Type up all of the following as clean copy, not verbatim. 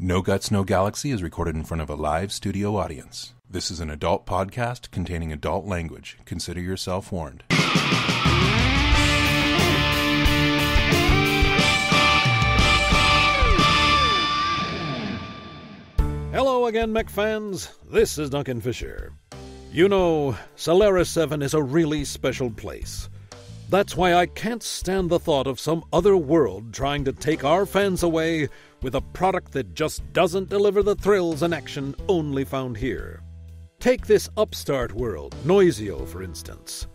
No Guts, No Galaxy is recorded in front of a live studio audience. This is an adult podcast containing adult language. Consider yourself warned. Hello again, mech fans. This is Duncan Fisher. You know, Solaris 7 is a really special place. That's why I can't stand the thought of some other world trying to take our fans away with a product that just doesn't deliver the thrills and action only found here. Take this upstart world, Noisio, for instance.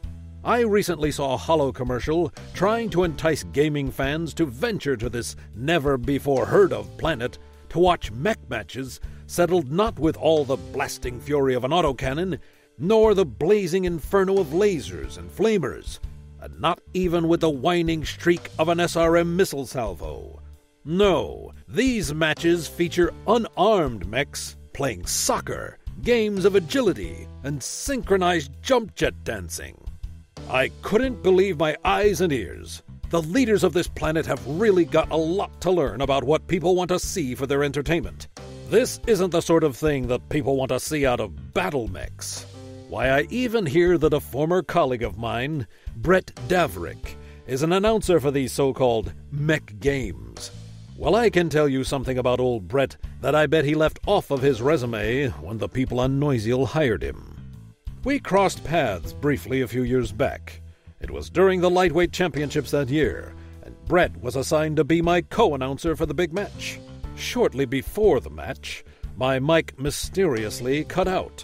I recently saw a Holo commercial trying to entice gaming fans to venture to this never-before-heard-of planet to watch mech matches settled not with all the blasting fury of an autocannon, nor the blazing inferno of lasers and flamers, and not even with the whining shriek of an SRM missile salvo. No, these matches feature unarmed mechs playing soccer, games of agility, and synchronized jump jet dancing. I couldn't believe my eyes and ears. The leaders of this planet have really got a lot to learn about what people want to see for their entertainment. This isn't the sort of thing that people want to see out of battle mechs. Why, I even hear that a former colleague of mine, Brett Davrick, is an announcer for these so-called mech games. Well, I can tell you something about old Brett that I bet he left off of his resume when the people on Noisiel hired him. We crossed paths briefly a few years back. It was during the lightweight championships that year, and Brett was assigned to be my co-announcer for the big match. Shortly before the match, my mic mysteriously cut out,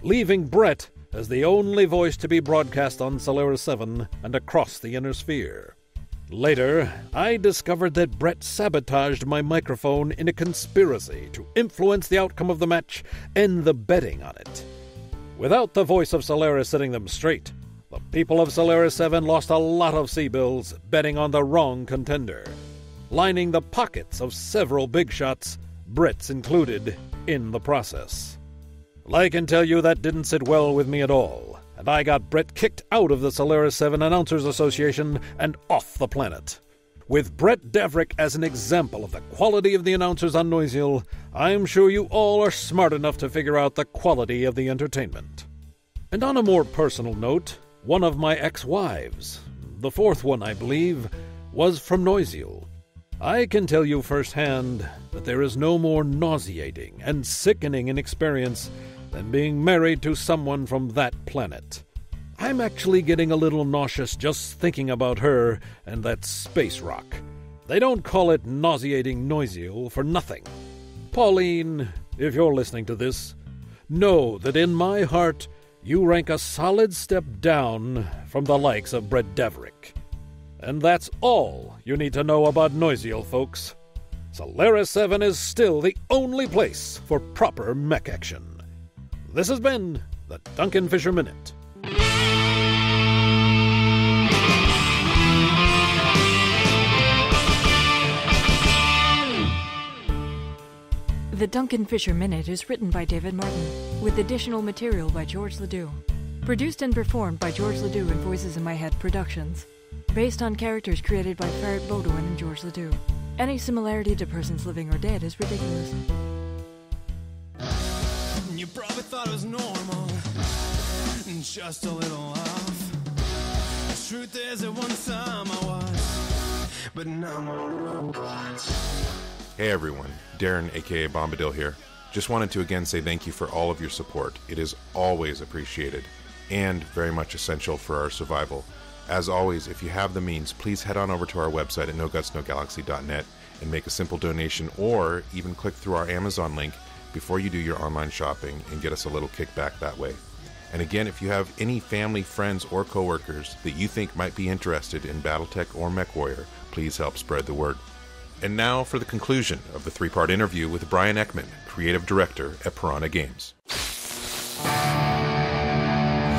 leaving Brett as the only voice to be broadcast on Solaris 7 and across the inner sphere. Later, I discovered that Brett sabotaged my microphone in a conspiracy to influence the outcome of the match and the betting on it. Without the voice of Solaris setting them straight, the people of Solaris 7 lost a lot of C-bills betting on the wrong contender, lining the pockets of several big shots, Brett's included, in the process. I can tell you that didn't sit well with me at all, and I got Brett kicked out of the Solaris 7 Announcers Association and off the planet. With Brett Davrick as an example of the quality of the announcers on Noisiel, I'm sure you all are smart enough to figure out the quality of the entertainment. And on a more personal note, one of my ex-wives, the fourth one I believe, was from Noisiel. I can tell you firsthand that there is no more nauseating and sickening an experience than being married to someone from that planet. I'm actually getting a little nauseous just thinking about her and that space rock. They don't call it nauseating Noisiel for nothing. Pauline, if you're listening to this, know that in my heart you rank a solid step down from the likes of Brett Davrick. And that's all you need to know about Noisiel, folks. Solaris 7 is still the only place for proper mech action. This has been the Duncan Fisher Minute. The Duncan Fisher Minute is written by David Martin, with additional material by George Ledoux. Produced and performed by George Ledoux and Voices in My Head Productions. Based on characters created by Ferret Baudouin and George Ledoux. Any similarity to persons living or dead is ridiculous. You probably thought it was normal, just a little off. The truth is at one time I was, but now I'm a robot. Hey everyone, Darren aka Bombadil here. Just wanted to again say thank you for all of your support. It is always appreciated and very much essential for our survival. As always, if you have the means, please head on over to our website at NoGutsNoGalaxy.net and make a simple donation, or even click through our Amazon link before you do your online shopping and get us a little kickback that way. And again, if you have any family, friends, or coworkers that you think might be interested in Battletech or MechWarrior, please help spread the word. And now for the conclusion of the three-part interview with Brian Ekman, Creative Director at Piranha Games.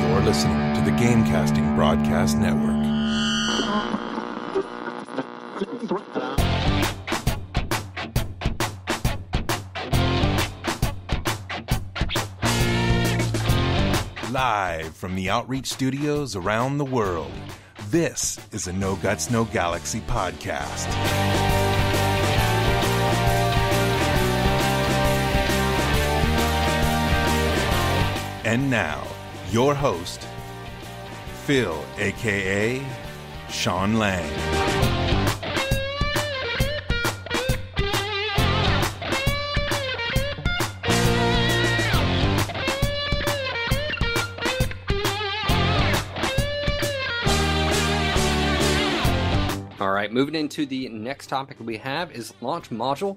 You're listening to the Gamecasting Broadcast Network. Live from the Outreach Studios around the world, this is a No Guts, No Galaxy podcast. And now, your host, Phil, aka Sean Lang. All right, moving into the next topic we have is launch module.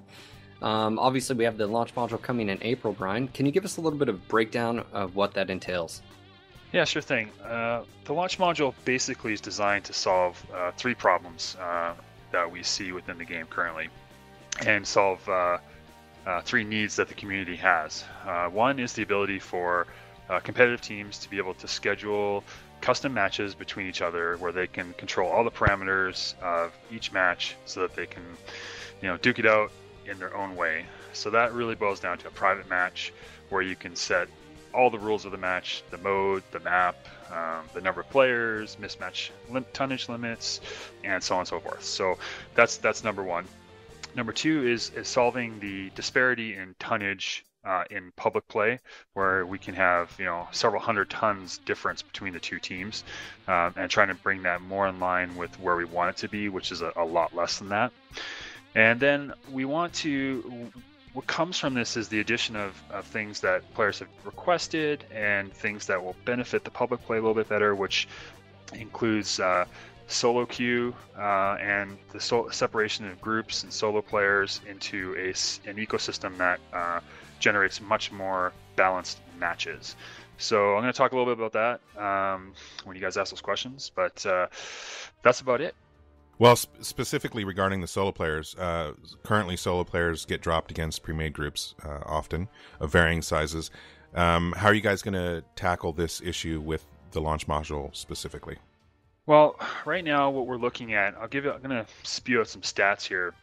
Obviously, we have the launch module coming in April, Brian. Can you give us a little bit of breakdown of what that entails? Yeah, sure thing. The launch module basically is designed to solve three problems that we see within the game currently, and solve three needs that the community has. One is the ability for competitive teams to be able to schedule custom matches between each other where they can control all the parameters of each match so that they can, duke it out in their own way. So that really boils down to a private match where you can set all the rules of the match, the mode, the map, the number of players, mismatch tonnage limits, and so on and so forth. So that's number one. Number two is solving the disparity in tonnage in public play, where we can have several hundred tons difference between the two teams, and trying to bring that more in line with where we want it to be, which is a lot less than that. And then what comes from this is the addition of things that players have requested and things that will benefit the public play a little bit better, which includes solo queue and the separation of groups and solo players into an ecosystem that generates much more balanced matches. So I'm going to talk a little bit about that when you guys ask those questions, but that's about it. Well, specifically regarding the solo players, currently solo players get dropped against pre-made groups often of varying sizes. How are you guys going to tackle this issue with the launch module specifically? Well, right now what we're looking at, I'm going to spew out some stats here,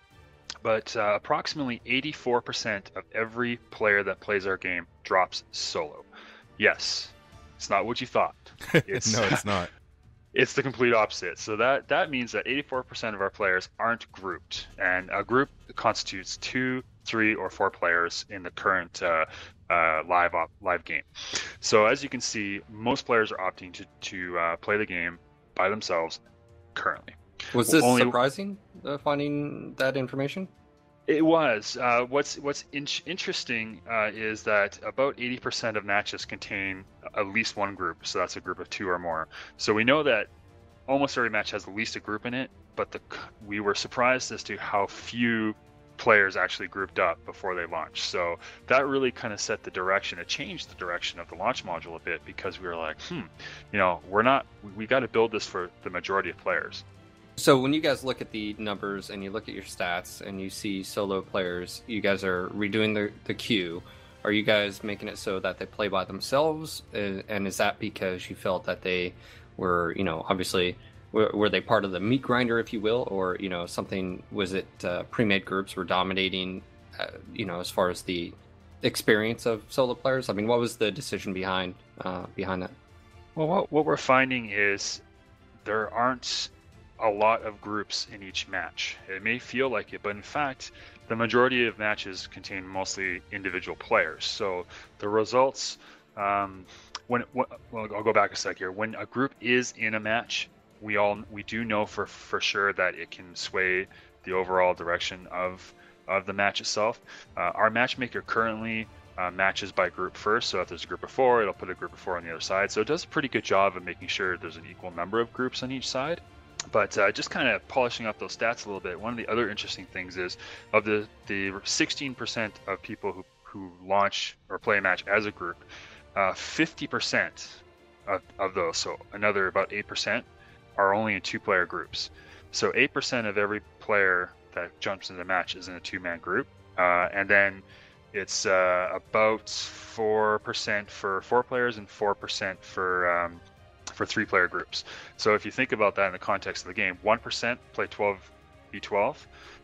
but approximately 84% of every player that plays our game drops solo. Yes, it's not what you thought. No, it's not. It's the complete opposite. So that means that 84% of our players aren't grouped, and a group constitutes 2, 3, or 4 players in the current live game. So as you can see, most players are opting to play the game by themselves currently. Was this surprising, finding that information? It was. What's interesting is that about 80% of matches contain at least one group, so that's a group of 2 or more. So we know that almost every match has at least a group in it, but we were surprised as to how few players actually grouped up before they launched. So that really kind of set the direction. It changed the direction of the launch module a bit, because we were like, we got to build this for the majority of players. So when you guys look at the numbers and you look at your stats and you see solo players, you guys are redoing the queue. Are you guys making it so that they play by themselves? And is that because you felt that they were, obviously, were they part of the meat grinder, if you will? Or, something, was it pre-made groups were dominating, as far as the experience of solo players? I mean, what was the decision behind that? Well, what we're finding is there aren't a lot of groups in each match. It may feel like it, but in fact, the majority of matches contain mostly individual players. So the results, I'll go back a sec here. When a group is in a match, we do know for sure that it can sway the overall direction of the match itself. Our matchmaker currently matches by group first. So if there's a group of 4, it'll put a group of 4 on the other side. So it does a pretty good job of making sure there's an equal number of groups on each side. But just kind of polishing up those stats a little bit, one of the other interesting things is of the 16% of people who launch or play a match as a group, 50% of those, so another about 8%, are only in 2-player groups. So 8% of every player that jumps into the match is in a 2-man group. And then it's about 4% for 4 players and 4% for 3-player groups. So if you think about that in the context of the game, 1% play 12v12,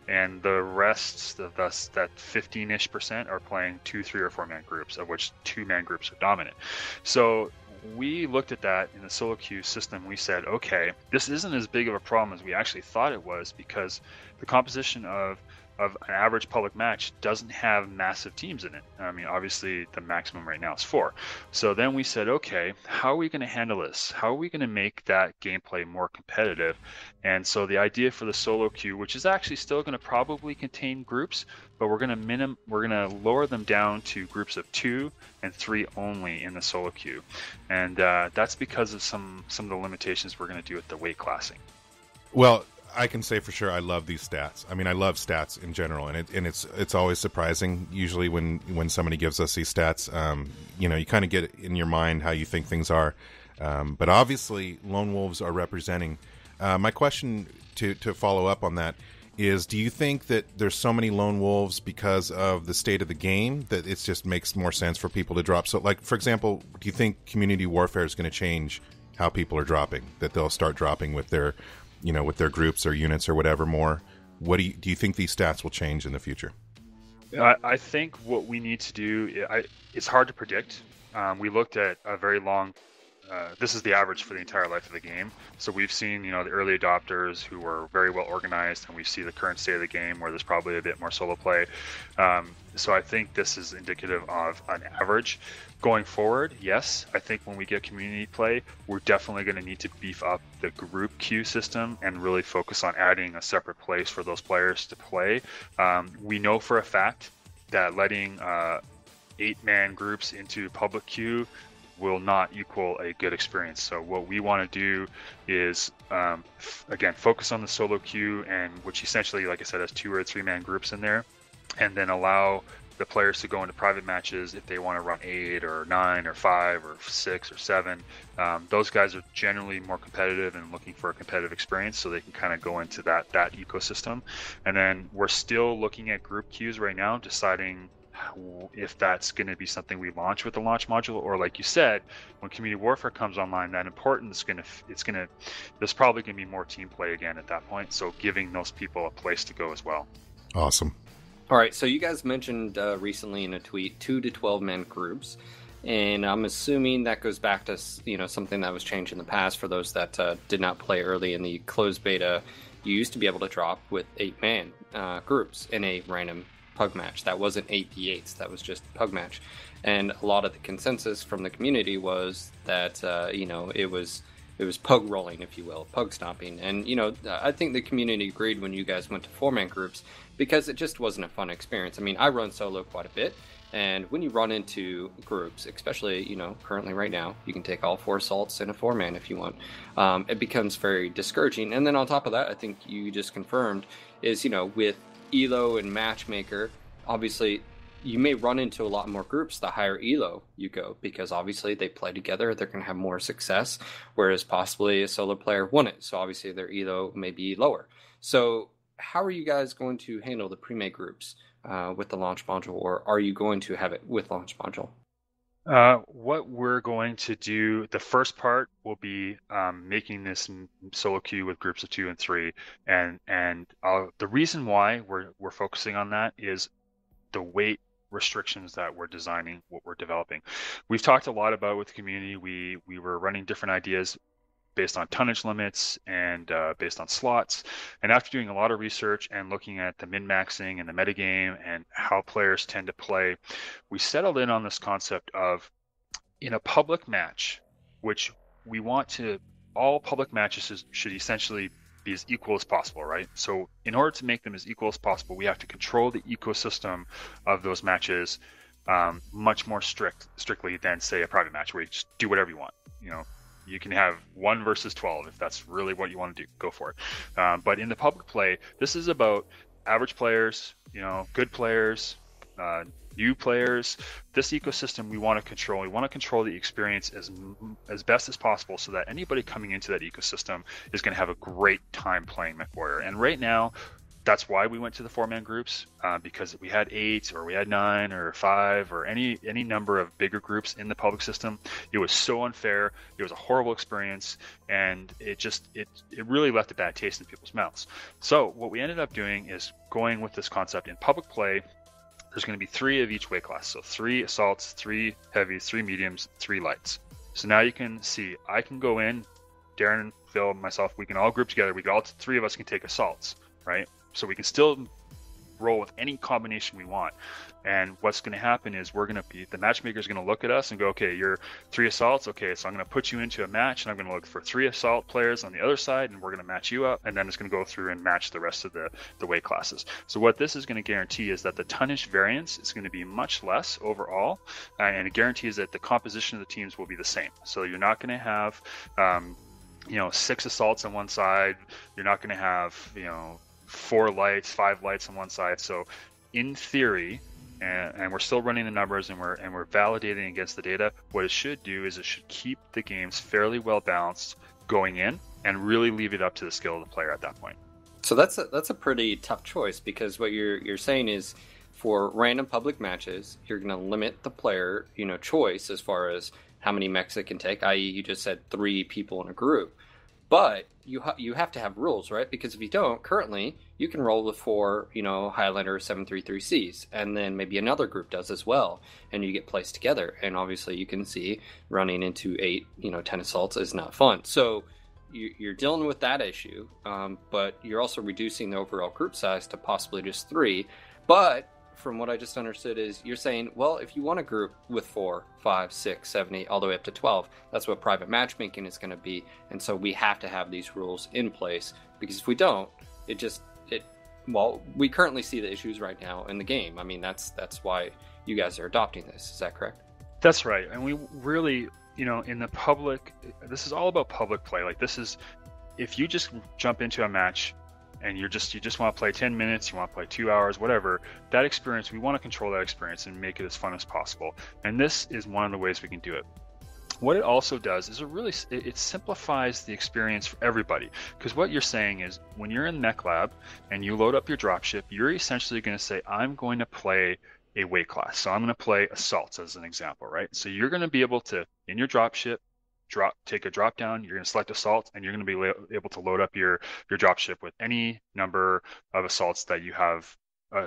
and the rest, thus that 15-ish% are playing 2, 3, or 4-man groups, of which 2-man groups are dominant. So we looked at that in the solo queue system. We said, okay, this isn't as big of a problem as we actually thought it was, because the composition of of an average public match doesn't have massive teams in it. I mean, obviously the maximum right now is 4. So then we said, okay, how are we going to handle this? How are we going to make that gameplay more competitive? And so the idea for the solo queue, which is actually still going to probably contain groups, but we're going to lower them down to groups of 2 and 3 only in the solo queue. And that's because of some of the limitations we're going to do with the weight classing. Well, I can say for sure I love these stats. I mean, I love stats in general, and it's always surprising. Usually, when somebody gives us these stats, you kind of get in your mind how you think things are. But obviously, lone wolves are representing. My question to follow up on that is: do you think that there's so many lone wolves because of the state of the game that it just makes more sense for people to drop? So, like for example, do you think community warfare is going to change how people are dropping? That they'll start dropping with their with their groups or units or whatever more? What do you think these stats will change in the future? I think what we need to do, it's hard to predict. We looked at a very long, this is the average for the entire life of the game. So we've seen, the early adopters who were very well organized, and we see the current state of the game where there's probably a bit more solo play. So I think this is indicative of an average. Going forward, yes, I think when we get community play, we're definitely going to need to beef up the group queue system and really focus on adding a separate place for those players to play. We know for a fact that letting 8-man groups into public queue will not equal a good experience. So what we want to do is, again, focus on the solo queue, and which essentially, like I said, has 2 or 3-man groups in there, and then allow the players to go into private matches if they want to run 8 or 9 or 5 or 6 or 7. Those guys are generally more competitive and looking for a competitive experience, so they can kind of go into that ecosystem. And then we're still looking at group queues right now, deciding if that's going to be something we launch with the launch module, or like you said, when community warfare comes online, that importance there's probably going to be more team play again at that point. So giving those people a place to go as well. Awesome. All right, so you guys mentioned recently in a tweet 2 to 12-man groups, and I'm assuming that goes back to something that was changed in the past for those that did not play early in the closed beta. You used to be able to drop with 8-man groups in a random pug match. That wasn't 8v8s, that was just pug match. And a lot of the consensus from the community was that it was pug rolling, if you will, pug stomping. And I think the community agreed when you guys went to 4-man groups, because it just wasn't a fun experience. I mean, I run solo quite a bit, and when you run into groups, especially currently right now, you can take all 4 assaults in a 4-man if you want. It becomes very discouraging. And then on top of that, I think you just confirmed is with Elo and Matchmaker, obviously you may run into a lot more groups the higher Elo you go, because obviously they play together, they're going to have more success, whereas possibly a solo player won it, so obviously their Elo may be lower. So how are you guys going to handle the pre-made groups with the launch module, or are you going to have it with launch module? What we're going to do, the first part will be making this solo queue with groups of 2 and 3, and the reason why we're focusing on that is the weight restrictions that we're designing, what we're developing. We've talked a lot about with the community. We were running different ideas based on tonnage limits and based on slots. And after doing a lot of research and looking at the min-maxing and the metagame and how players tend to play, we settled in on this concept of, in a public match, which we want to, all public matches should essentially be as equal as possible, right? So in order to make them as equal as possible, we have to control the ecosystem of those matches much more strictly than, say, a private match where you just do whatever you want. You can have 1 versus 12 if that's really what you want to do, go for it. But in the public play, this is about average players, good players, new players. This ecosystem we want to control. We want to control the experience as best as possible, so that anybody coming into that ecosystem is going to have a great time playing MechWarrior. And right now, that's why we went to the 4-man groups, because we had 8 or we had 9 or 5 or any number of bigger groups in the public system. It was so unfair. It was a horrible experience, and it really left a bad taste in people's mouths. So what we ended up doing is going with this concept in public play. There's going to be 3 of each weight class. So 3 assaults, 3 heavies, 3 mediums, 3 lights. So now you can see, I can go in, Darren, Phil, myself, we can all group together. All 3 of us can take assaults, right? So we can still roll with any combination we want. And what's going to happen is the matchmaker is going to look at us and go, okay, you're 3 assaults. Okay, so I'm going to put you into a match, and I'm going to look for 3 assault players on the other side, and we're going to match you up, and then it's going to go through and match the rest of the weight classes. So what this is going to guarantee is that the tonnage variance is going to be much less overall, and it guarantees that the composition of the teams will be the same. So you're not going to have 6 assaults on one side. You're not going to have 4 lights, 5 lights on one side. So in theory, and we're still running the numbers and we're validating against the data, what it should do is it should keep the games fairly well balanced going in and really leave it up to the skill of the player at that point. So that's a pretty tough choice, because what you're saying is, for random public matches, you're going to limit the player choice as far as how many mechs it can take, i.e. you just said 3 people in a group. But you have to have rules, right? Because if you don't, currently, you can roll with 4, Highlander 733Cs, and then maybe another group does as well, and you get placed together. And obviously, you can see running into 8, 10 assaults is not fun. So you're dealing with that issue, but you're also reducing the overall group size to possibly just 3. But from what I just understood is you're saying, well, if you want a group with 4, 5, 6, 7, 8, all the way up to 12, that's what private matchmaking is going to be. And so we have to have these rules in place, because if we don't, we currently see the issues right now in the game. I mean, that's why you guys are adopting this. Is that correct? That's right. And we really, in the public, this is all about public play. Like, this is, if you just jump into a match and you just want to play 10 minutes, you want to play 2 hours, whatever, that experience, we want to control that experience and make it as fun as possible. And this is one of the ways we can do it. What it also does is it simplifies the experience for everybody. Because what you're saying is, when you're in Mech Lab and you load up your dropship, you're essentially going to say, I'm going to play a weight class. So I'm going to play assaults as an example, right? So you're going to be able to, in your dropship, take a drop down, you're going to select assault, and you're going to be able to load up your dropship with any number of assaults that you have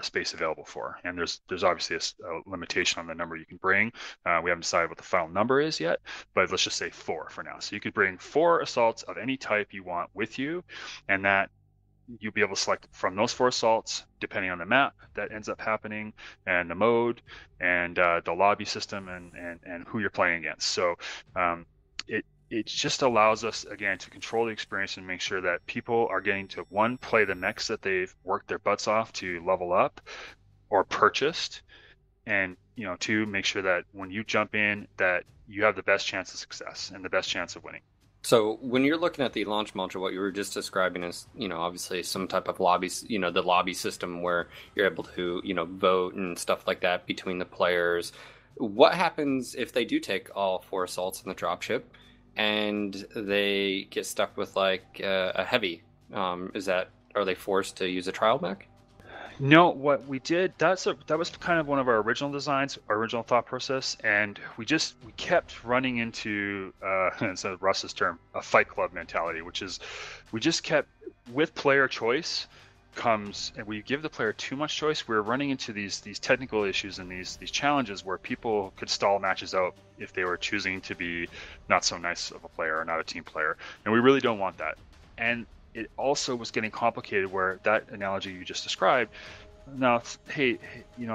space available for. And there's obviously a limitation on the number you can bring. We haven't decided what the final number is yet, but let's just say 4 for now. So you could bring 4 assaults of any type you want with you, and that you'll be able to select from those 4 assaults, depending on the map that ends up happening, and the mode, and the lobby system, and who you're playing against. So it just allows us, again, to control the experience and make sure that people are getting to, 1, play the mechs that they've worked their butts off to level up or purchased, and 2, make sure that when you jump in, that you have the best chance of success and the best chance of winning. So when you're looking at the launch module, what you were just describing is, obviously some type of lobbies, the lobby system where you're able to, vote and stuff like that between the players. What happens if they do take all 4 assaults in the dropship and they get stuck with like a heavy? Are they forced to use a trial mech? No, what we did, that was kind of one of our original designs, our original thought process, and we kept running into, it's Russ's term, a fight club mentality, which is, we just kept, with player choice comes, and we give the player too much choice, we're running into these technical issues and these challenges where people could stall matches out if they were choosing to be not so nice of a player or not a team player, and we really don't want that. And it also was getting complicated where that analogy you just described, now, hey,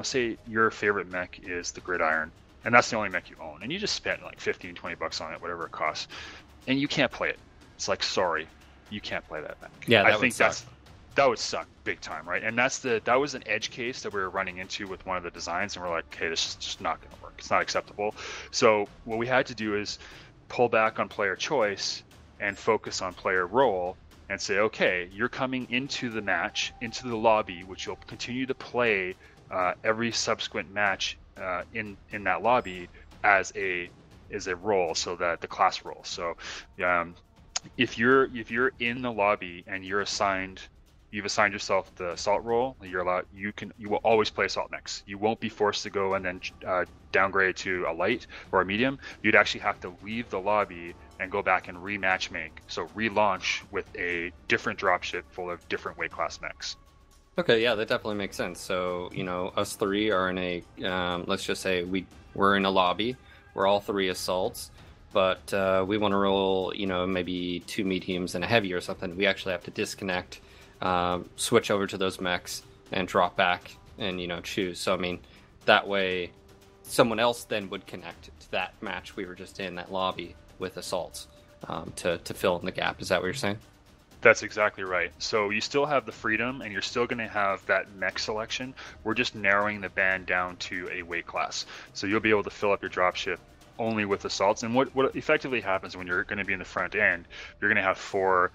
say your favorite mech is the Gridiron, and that's the only mech you own, and you just spent like $15-20 on it, whatever it costs, and you can't play it. It's like, sorry, you can't play that mech. Yeah, I think that would suck big time, right? And that was an edge case that we were running into with one of the designs, and we're like, okay, this is just not going to work. It's not acceptable. So what we had to do is pull back on player choice and focus on player role, and say, okay, you're coming into the match, into the lobby, which you'll continue to play every subsequent match in that lobby as a role, so that the class role. So if you're in the lobby and you've assigned yourself the assault role, you will always play assault mechs. You won't be forced to go and then downgrade to a light or a medium. You'd actually have to leave the lobby and go back and rematch make. So relaunch with a different dropship full of different weight class mechs. Okay, yeah, that definitely makes sense. So, us 3 are in a, let's just say we're in a lobby. We're all 3 assaults, but we want to roll, maybe 2 mediums and a heavy or something. We actually have to disconnect, switch over to those mechs, and drop back and choose. So I mean, that way, someone else then would connect to that match we were just in, that lobby with assaults, to fill in the gap. Is that what you're saying? That's exactly right. So you still have the freedom, and you're still going to have that mech selection. We're just narrowing the band down to a weight class. So you'll be able to fill up your dropship only with assaults. And what effectively happens when you're going to be in the front end, you're going to have 4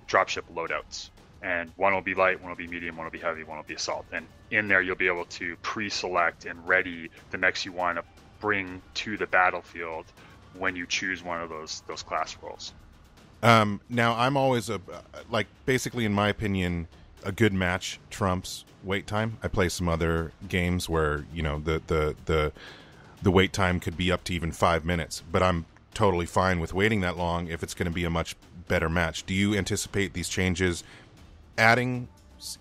dropship loadouts. And one will be light, one will be medium, one will be heavy, one will be assault. And in there, you'll be able to pre-select and ready the mechs you want to bring to the battlefield when you choose one of those class roles. Now, I'm always basically, in my opinion, a good match trumps wait time. I play some other games where the wait time could be up to even 5 minutes, but I'm totally fine with waiting that long if it's going to be a much better match. Do you anticipate these changes adding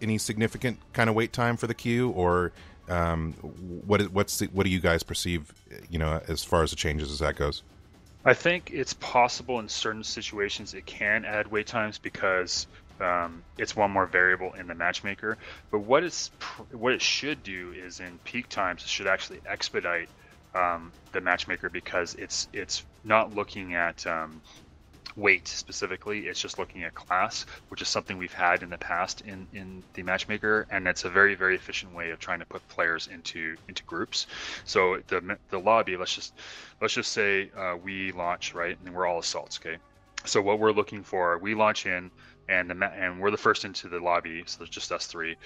any significant kind of wait time for the queue, or what do you guys perceive, as far as the changes as that goes? I think it's possible in certain situations it can add wait times because it's one more variable in the matchmaker. But what it should do is in peak times, it should actually expedite the matchmaker, because it's not looking at weight specifically, it's just looking at class, which is something we've had in the past in the matchmaker, and it's a very, very efficient way of trying to put players into groups. So the lobby, let's just say we launch, right, and we're all assaults, okay? So what we're looking for, we launch in, and we're the first into the lobby, so there's just us 3.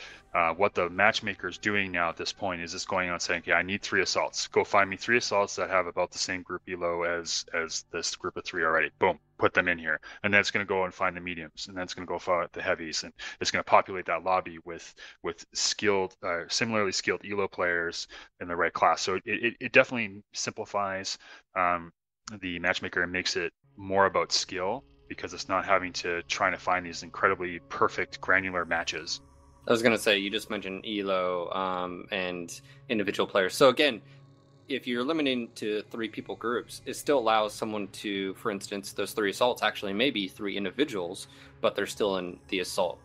What the matchmaker is doing now at this point is it's going on saying, okay, I need 3 assaults. Go find me 3 assaults that have about the same group elo as this group of 3 already. Boom, put them in here. And then it's going to go and find the mediums, and then it's going to go find the heavies, and it's going to populate that lobby with skilled, similarly skilled elo players in the right class. So it definitely simplifies the matchmaker and makes it more about skill, because it's not having to try to find these incredibly perfect granular matches. I was going to say, you just mentioned elo and individual players. So again, if you're limiting to 3 people groups, it still allows someone to, for instance, those 3 assaults actually may be 3 individuals, but they're still in the assault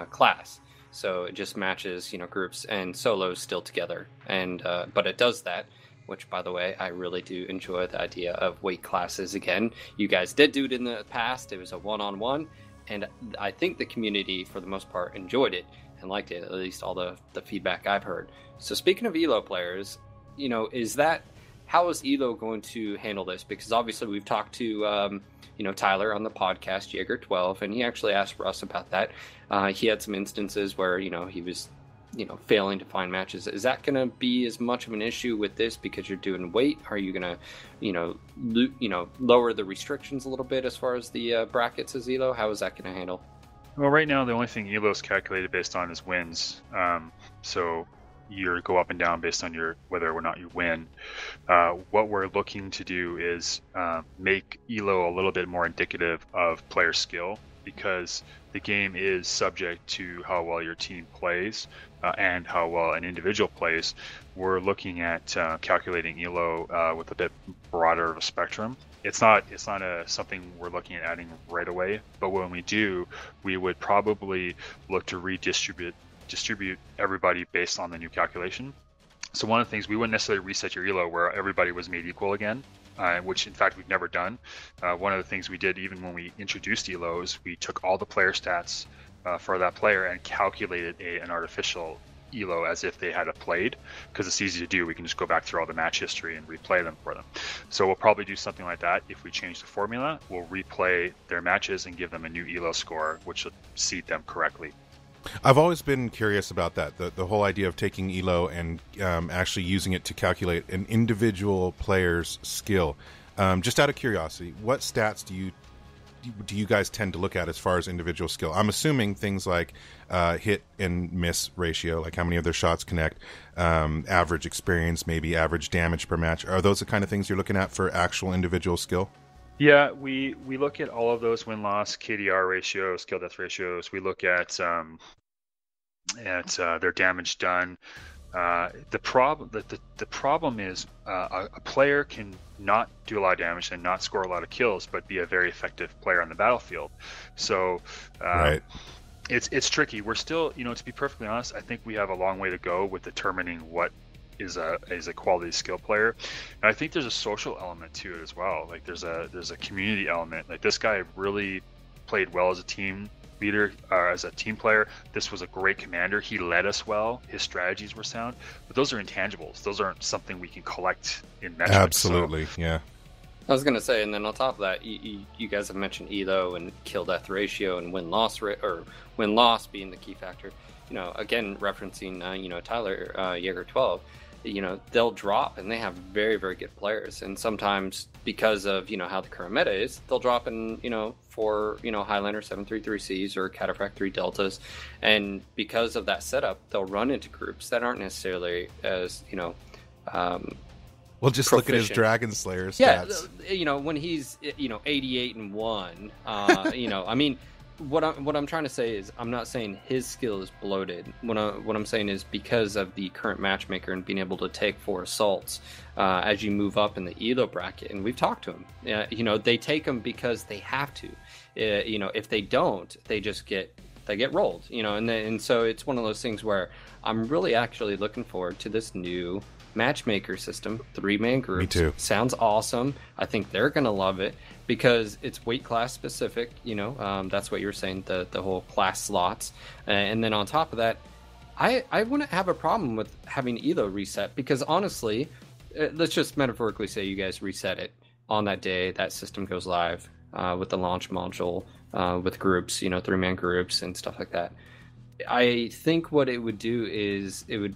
class. So it just matches, groups and solos still together. And but it does that, which, by the way, I really do enjoy the idea of weight classes again. You guys did do it in the past. It was a one-on-one, and I think the community, for the most part, enjoyed it and liked it, at least all the feedback I've heard. So speaking of elo players, how is elo going to handle this? Because obviously we've talked to Tyler on the podcast, Jaeger12, and he actually asked Russ about that. He had some instances where he was failing to find matches. Is that going to be as much of an issue with this because you're doing weight? Are you going to lower the restrictions a little bit as far as the brackets as elo? How is that going to handle? Well, right now the only thing elo is calculated based on is wins. So you go up and down based on whether or not you win. What we're looking to do is make elo a little bit more indicative of player skill, because the game is subject to how well your team plays and how well an individual plays. We're looking at calculating elo with a bit broader of a spectrum. It's not something we're looking at adding right away, but when we do, we would probably look to distribute everybody based on the new calculation. So one of the things, we wouldn't necessarily reset your elo where everybody was made equal again, which in fact we've never done. One of the things we did even when we introduced elo is we took all the player stats for that player and calculated an artificial elo as if they had played, because it's easy to do. We can just go back through all the match history and replay them for them. So we'll probably do something like that. If we change the formula, we'll replay their matches and give them a new elo score, which will seed them correctly. I've always been curious about that, the whole idea of taking elo and actually using it to calculate an individual player's skill. Just out of curiosity, what stats do you guys tend to look at as far as individual skill? I'm assuming things like hit and miss ratio, like how many of their shots connect, average experience, maybe average damage per match. Are those the kind of things you're looking at for actual individual skill? Yeah, we look at all of those: win-loss, KDR ratios, skill death ratios. We look at their damage done. The problem is a player can not do a lot of damage and not score a lot of kills, but be a very effective player on the battlefield. So right. It's tricky. We're still, to be perfectly honest, I think we have a long way to go with determining what is a quality skill player. And I think there's a social element to it as well. Like there's a community element. Like this guy really played well as a team leader, as a team player. This was a great commander. He led us well. His strategies were sound. But those are intangibles. Those aren't something we can collect in metrics. Absolutely, so, yeah. I was gonna say, and then on top of that, you guys have mentioned elo and kill death ratio and win loss or win loss being the key factor. Again referencing Tyler Jaeger 12. They'll drop and they have very, very good players, and sometimes because of how the current meta is, they'll drop in for Highlander 733Cs or Cataphract 3 Deltas, and because of that setup, they'll run into groups that aren't necessarily as Well, just proficient. look at his Dragon Slayer stats. Yeah, when he's 88-1, I mean, what I'm trying to say is, I'm not saying his skill is bloated. What I'm saying is, because of the current matchmaker and being able to take 4 assaults as you move up in the elo bracket, and we've talked to him. They take them because they have to. If they don't, they get rolled. And so it's one of those things where I'm really actually looking forward to this new matchmaker system, 3-man groups. Me too. Sounds awesome. I think they're gonna love it because it's weight class specific. That's what you were saying, the whole class slots, and then on top of that, I wouldn't have a problem with having elo reset, because honestly, let's just metaphorically say you guys reset it on that day that system goes live with the launch module with groups, 3-man groups and stuff like that. I think what it would do is it would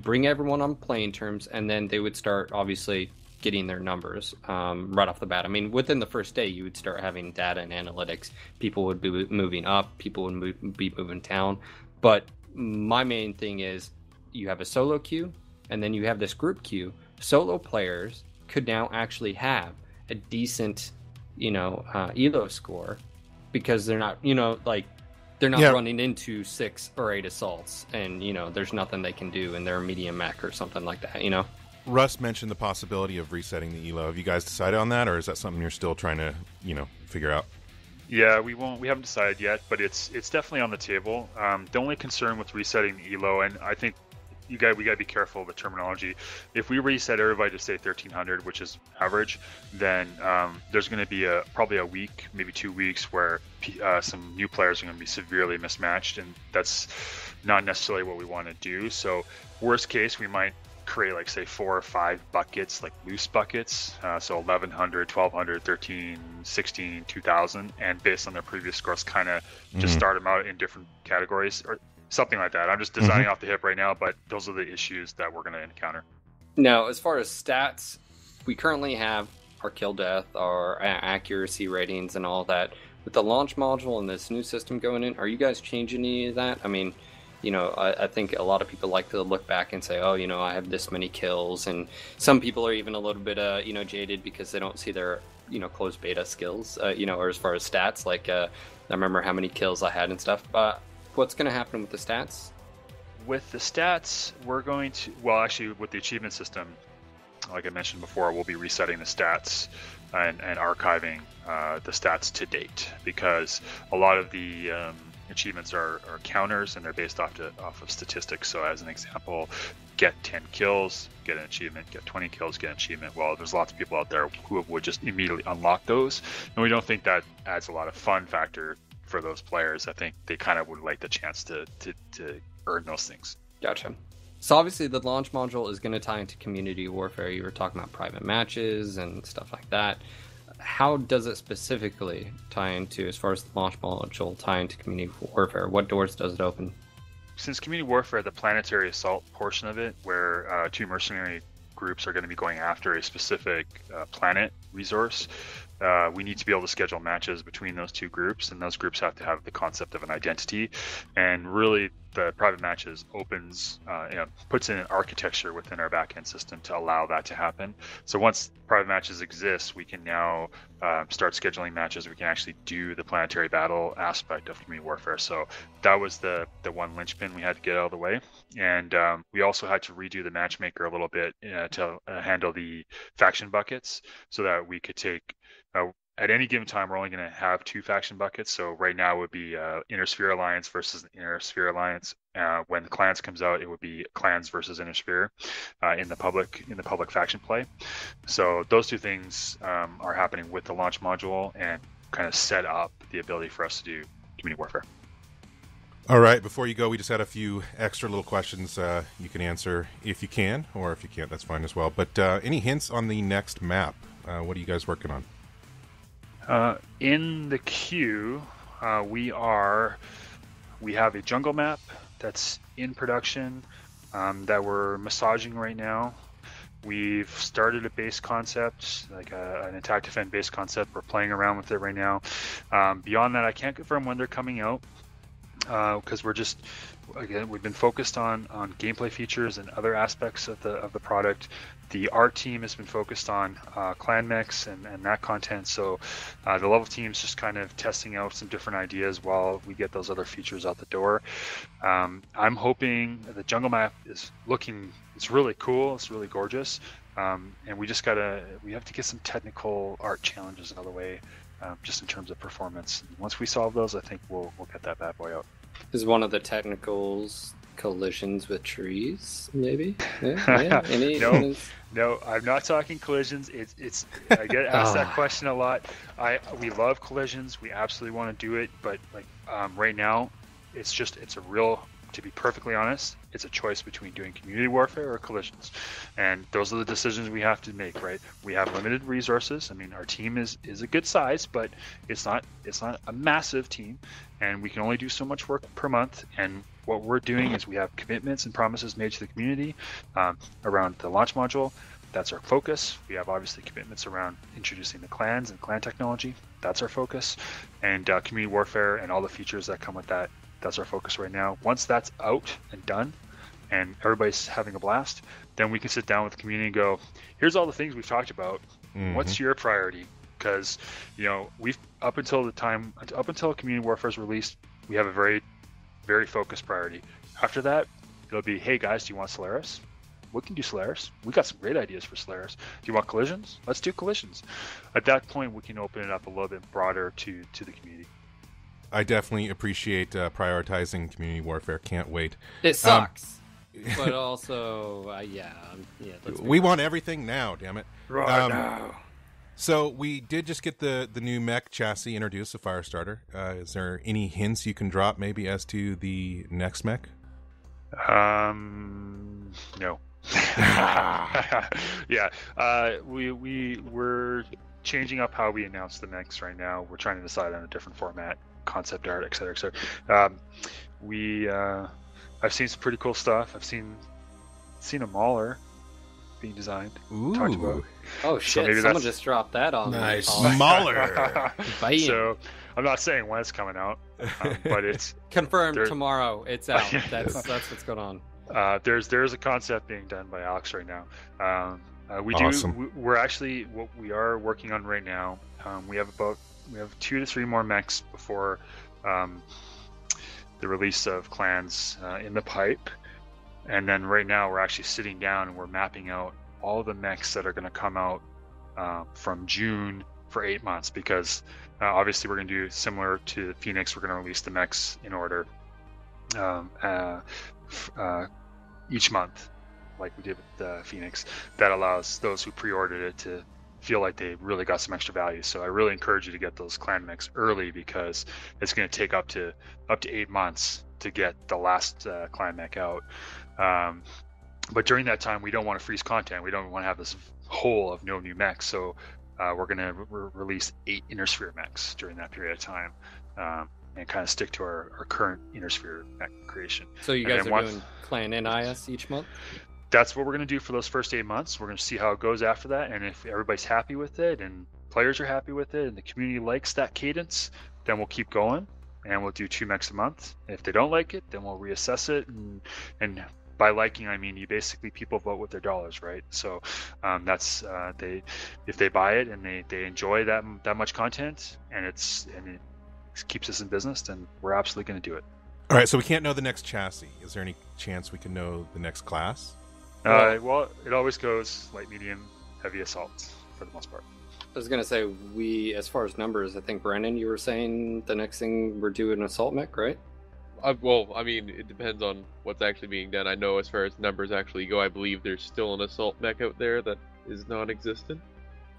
bring everyone on playing terms, and then they would start obviously getting their numbers right off the bat. I mean, within the first day, you would start having data and analytics. People would be moving up, people would be moving down. But my main thing is, you have a solo queue, and then you have this group queue. Solo players could now actually have a decent, elo score, because they're not, they're not running into 6 or 8 assaults, and there's nothing they can do in their medium mech or something like that. Russ mentioned the possibility of resetting the elo. Have you guys decided on that, or is that something you're still trying to figure out? Yeah, we haven't decided yet, but it's definitely on the table. The only concern with resetting the elo, and I think we got to be careful of the terminology. If we reset everybody to say 1300, which is average, then there's going to be probably a week, maybe 2 weeks, where some new players are going to be severely mismatched, and that's not necessarily what we want to do. So worst case, we might create, like, say 4 or 5 buckets, like loose buckets, so 1100, 1200, 13, 16, 2000, and based on their previous scores, kind of just start them out in different categories or something like that. I'm just designing off the hip right now, but those are the issues that we're going to encounter. Now, as far as stats, we currently have our kill death, our accuracy ratings, and all that. With the launch module and this new system going in, are you guys changing any of that? I mean, I think a lot of people like to look back and say, oh, I have this many kills, and some people are even a little bit, jaded because they don't see their, closed beta skills, or as far as stats, like, I remember how many kills I had and stuff. What's going to happen with the stats? With the stats, we're going to, well, actually, with the achievement system, like I mentioned before, we'll be resetting the stats and archiving the stats to date, because a lot of the achievements are counters, and they're based off of statistics. So as an example, get 10 kills, get an achievement, get 20 kills, get an achievement. Well, there's lots of people out there who would just immediately unlock those, and we don't think that adds a lot of fun factor for those players. I think they kind of would like the chance to earn those things. Gotcha. So obviously the launch module is going to tie into community warfare. You were talking about private matches and stuff like that. How does it specifically tie into, as far as the launch module, tie into community warfare? What doors does it open? Since community warfare, the planetary assault portion of it, where 2 mercenary groups are going to be going after a specific planet resource, we need to be able to schedule matches between those 2 groups, and those groups have to have the concept of an identity. And really, the private matches puts in an architecture within our backend system to allow that to happen. So once private matches exist, we can now start scheduling matches. We can actually do the planetary battle aspect of community warfare. So that was the one linchpin we had to get out of the way. And we also had to redo the matchmaker a little bit to handle the faction buckets, so that we could take at any given time, we're only going to have 2 faction buckets. So right now it would be Inner Sphere Alliance versus the Inner Sphere Alliance. When Clans comes out, it would be Clans versus Inner Sphere in the public faction play. So those 2 things are happening with the launch module and kind of set up the ability for us to do community warfare. All right, before you go, we just had a few extra little questions you can answer if you can, or if you can't, that's fine as well. But any hints on the next map? What are you guys working on? In the queue, we have a jungle map that's in production that we're massaging right now. We've started a base concept, like an attack defend base concept. We're playing around with it right now. Beyond that, I can't confirm when they're coming out because we've been focused on gameplay features and other aspects of the product. The art team has been focused on clan mix and that content. So the level team's just kind of testing out some different ideas while we get those other features out the door. I'm hoping the jungle map is it's really cool. It's really gorgeous. And we have to get some technical art challenges out of the way, just in terms of performance. Once we solve those, I think we'll get that bad boy out. Is one of the technicals collisions with trees, maybe? Yeah. No, I'm not talking collisions. It's I get asked that question a lot. We love collisions. We absolutely want to do it, but right now, to be perfectly honest, it's a choice between doing community warfare or collisions, and those are the decisions we have to make. Right? We have limited resources. I mean, our team is a good size, but it's not a massive team, and we can only do so much work per month. And what we're doing is we have commitments and promises made to the community around the launch module. That's our focus. We have obviously commitments around introducing the clans and clan technology. That's our focus, and community warfare and all the features that come with that. That's our focus right now. Once that's out and done and everybody's having a blast, then we can sit down with the community and go, here's all the things we've talked about. Mm-hmm. What's your priority? Because, we've up until community warfare is released, we have a very, very focused priority. After that, it'll be, hey guys, do you want Solaris? We can do Solaris. We got some great ideas for Solaris. Do you want collisions? Let's do collisions. At that point, we can open it up a little bit broader to the community. I definitely appreciate prioritizing community warfare. Can't wait. It sucks, but also, we want everything now. Damn it! Right now. So we did just get the new mech chassis introduced, the Firestarter. Is there any hints you can drop, maybe, as to the next mech? No. Yeah. We're changing up how we announce the mechs right now. We're trying to decide on a different format. Concept art, et cetera, et cetera. I've seen some pretty cool stuff. I've seen a Mauler being designed. Ooh. Talked about. Oh shit! So someone just dropped that on me. Nice Mauler. So I'm not saying when it's coming out, but it's confirmed tomorrow. It's out. That's what's going on. There's a concept being done by Alex right now. Awesome. We are working on right now. We have 2 to 3 more mechs before the release of clans in the pipe, and then right now we're actually sitting down and we're mapping out all the mechs that are going to come out from June for 8 months, because obviously we're going to do similar to Phoenix. We're going to release the mechs in order each month, like we did with Phoenix. That allows those who pre-ordered it to feel like they really got some extra value. So I really encourage you to get those clan mechs early, because it's going to take up to 8 months to get the last clan mech out. But during that time, we don't want to freeze content. We don't want to have this hole of no new mechs. So we're going to release 8 Inner Sphere mechs during that period of time, and kind of stick to our current Inner Sphere mech creation. So you guys are doing clan NIS each month? That's what we're going to do for those first 8 months. We're going to see how it goes after that, and if everybody's happy with it and players are happy with it and the community likes that cadence, then we'll keep going and we'll do 2 mechs a month. And if they don't like it, then we'll reassess it, and by liking, I mean people vote with their dollars, right? So that's if they buy it and they enjoy that much content and it keeps us in business, then we're absolutely going to do it. All right, so we can't know the next chassis. Is there any chance we can know the next class? Well, it always goes light, medium, heavy assault for the most part. I was gonna say, as far as numbers, I think Brandon, you were saying the next thing we're doing assault mech, right? Well, I mean, it depends on what's actually being done. I know as far as numbers actually go, I believe there's still an assault mech out there that is non-existent.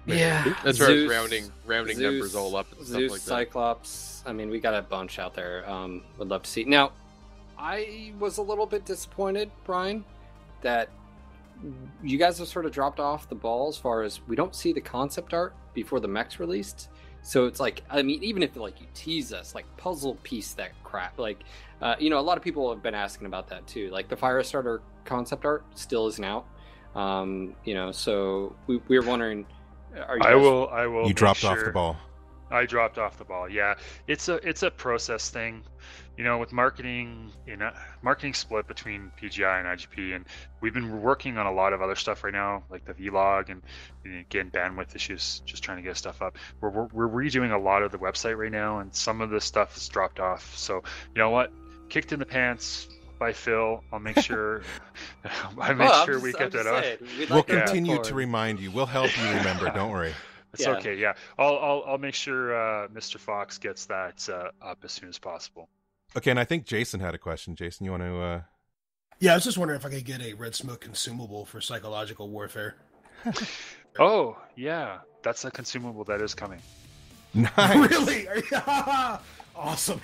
Yeah. As far as rounding Zeus, numbers all up and Zeus, stuff like that. Cyclops. I mean, we got a bunch out there. Would love to see. Now, I was a little bit disappointed, Brian, that you guys have sort of dropped off the ball as far as we don't see the concept art before the mech's released. So it's like, I mean, even if like you tease us, like puzzle piece that crap, like, a lot of people have been asking about that too. Like the Firestarter concept art still isn't out. So we were wondering, are you guys... I will. You dropped off the ball. I dropped off the ball. Yeah, it's a process thing, with marketing. Marketing split between PGI and IGP, and we've been working on a lot of other stuff right now, like the vlog and again bandwidth issues, just trying to get stuff up. We're redoing a lot of the website right now, and some of the stuff has dropped off. So you know what, kicked in the pants by Phil. I'll make sure. We get that off. We'll continue to remind you. We'll help you remember. Don't worry. It's okay. Yeah, I'll make sure Mr. Fox gets that up as soon as possible. Okay, and I think Jason had a question. Jason, you want to? Yeah, I was just wondering if I could get a Red Smoke consumable for psychological warfare. Oh yeah, that's a consumable that is coming. Nice. Really? Awesome.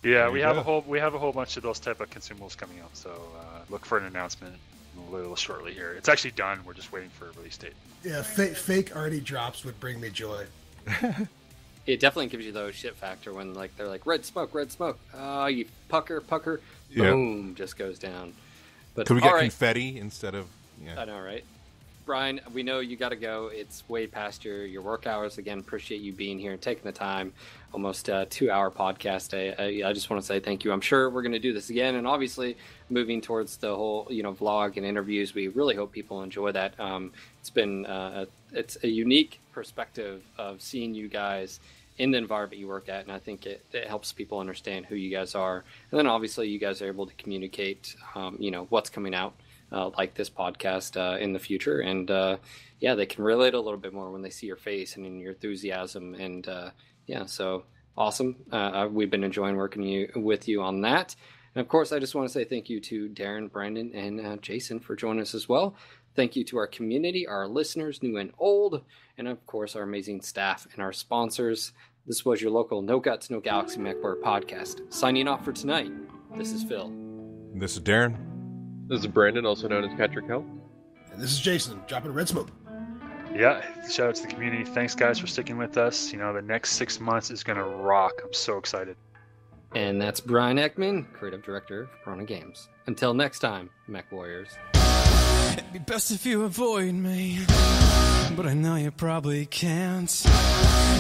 Yeah, we have a whole bunch of those type of consumables coming out. So look for an announcement a little shortly here. It's actually done. We're just waiting for a release date. Yeah, fake already drops would bring me joy. It definitely gives you the shit factor when they're like red smoke. Oh, you pucker, boom, just goes down. But could we get confetti instead of? Yeah. I know, right? Brian, we know you got to go. It's way past your work hours. Again, appreciate you being here and taking the time. Almost a 2-hour podcast. I just want to say thank you. I'm sure we're going to do this again, and obviously moving towards the whole vlog and interviews. We really hope people enjoy that. It's been it's a unique perspective of seeing you guys in the environment you work at, and I think it helps people understand who you guys are. And then obviously you guys are able to communicate what's coming out. Like this podcast in the future, and they can relate a little bit more when they see your face and in your enthusiasm, and so awesome. We've been enjoying working with you on that, and of course I just want to say thank you to Darren, Brandon, and Jason for joining us as well. Thank you to our community, our listeners, new and old, and of course our amazing staff and our sponsors. This was your local No Guts, No Galaxy MechWarrior podcast. Signing off for tonight, this is Phil. This is Darren. This is Brandon, also known as Patrick Hell. And this is Jason, dropping Red Smoke. Yeah, shout out to the community. Thanks, guys, for sticking with us. The next 6 months is going to rock. I'm so excited. And that's Brian Ekman, Creative Director of Piranha Games. Until next time, Mech Warriors. It'd be best if you avoid me, but I know you probably can't.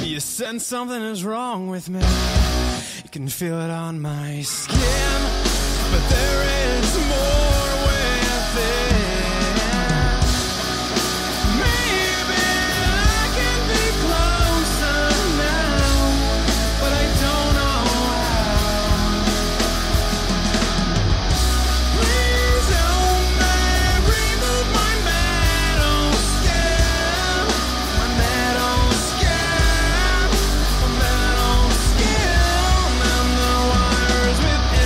You sense something is wrong with me. You can feel it on my skin, but there is more within. Maybe I can be closer now, but I don't know how. Please help me remove my metal skin, my metal skin, my metal skin, and the wires within.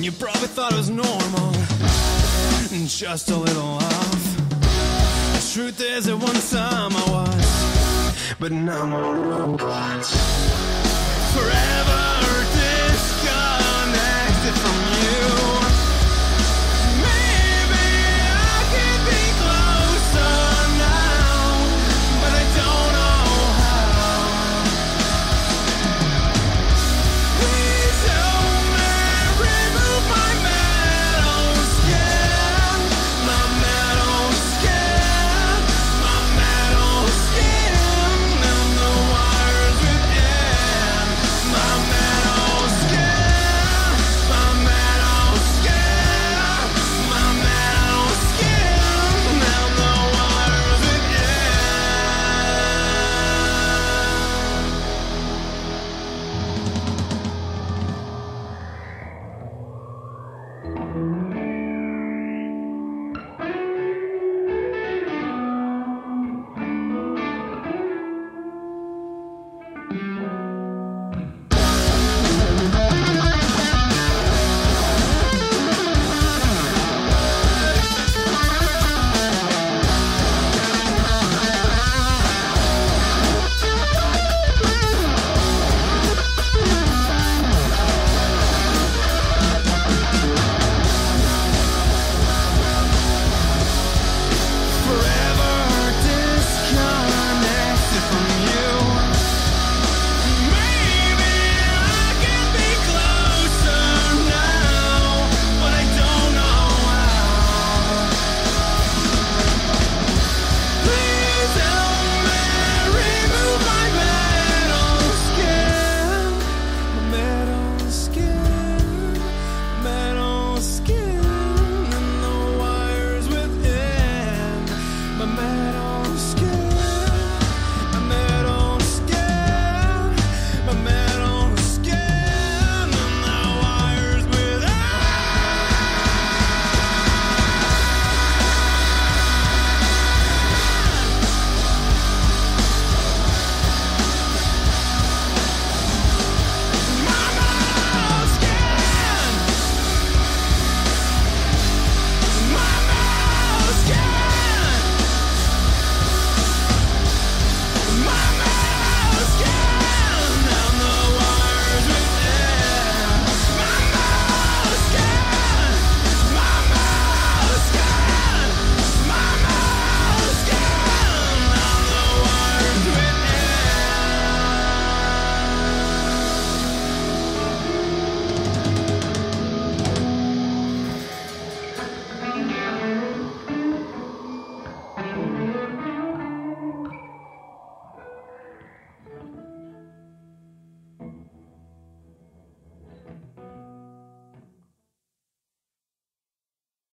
You probably thought it was normal, just a little off. The truth is, at one time I was, but now I'm a robot. Forever